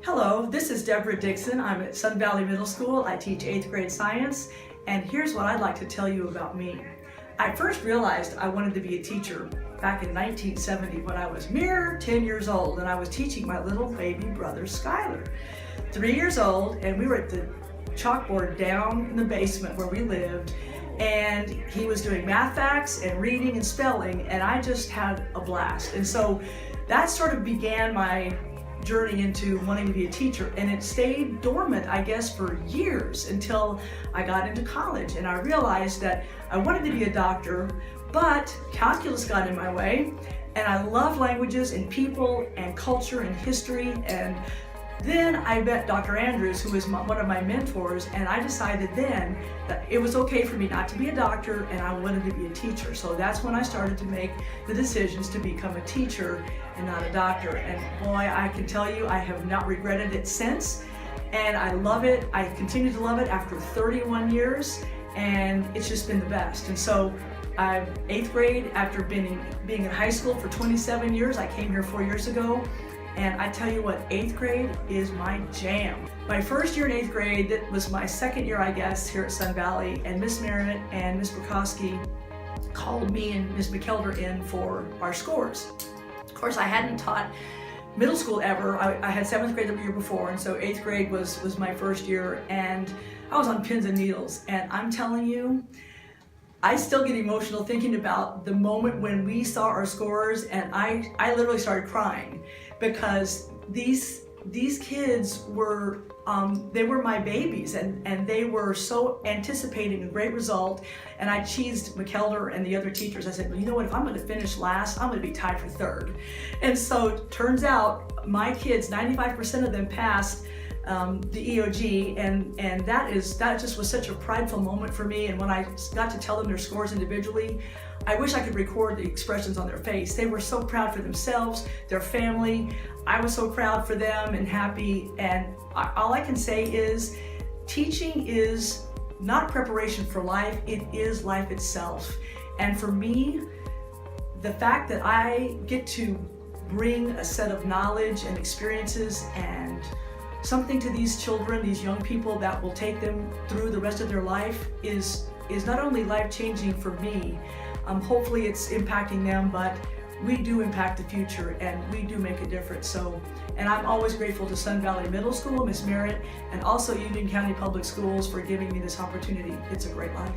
Hello, this is Debra Dixon. I'm at Sun Valley Middle School. I teach 8th grade science, and here's what I'd like to tell you about me. I first realized I wanted to be a teacher back in 1970 when I was mere 10 years old, and I was teaching my little baby brother Skylar, 3 years old, and we were at the chalkboard down in the basement where we lived, and he was doing math facts and reading and spelling, and I just had a blast. And so that sort of began my journey into wanting to be a teacher, and it stayed dormant, I guess, for years until I got into college, and I realized that I wanted to be a doctor, but calculus got in my way, and I love languages and people and culture and history. And then I met Dr. Andrews, who was one of my mentors, and I decided then that it was okay for me not to be a doctor and I wanted to be a teacher. So that's when I started to make the decisions to become a teacher and not a doctor. And boy, I can tell you, I have not regretted it since. And I love it. I continue to love it after 31 years, and it's just been the best. And so I'm 8th grade, after being in high school for 27 years. I came here 4 years ago. And I tell you what, 8th grade is my jam. My first year in 8th grade, that was my second year, I guess, here at Sun Valley, and Miss Merritt and Miss Bukowski called me and Miss McKelder in for our scores. Of course, I hadn't taught middle school ever. I had 7th grade the year before, and so 8th grade was my first year, and I was on pins and needles. And I'm telling you, I still get emotional thinking about the moment when we saw our scores, and I literally started crying, because these kids were they were my babies, and they were so anticipating a great result. And I cheesed McKelder and the other teachers. I said, well, you know what, if I'm going to finish last, I'm going to be tied for third. And so it turns out my kids, 95% of them passed the EOG, and that just was such a prideful moment for me. And when I got to tell them their scores individually, I wish I could record the expressions on their face. They were so proud for themselves, their family. I was so proud for them and happy. And all I can say is, teaching is not preparation for life, it is life itself. And for me, the fact that I get to bring a set of knowledge and experiences and something to these children, these young people, that will take them through the rest of their life is not only life-changing for me, hopefully it's impacting them, but we do impact the future, and we do make a difference. So, and I'm always grateful to Sun Valley Middle School, Miss Merritt, and also Union County Public Schools for giving me this opportunity. It's a great life.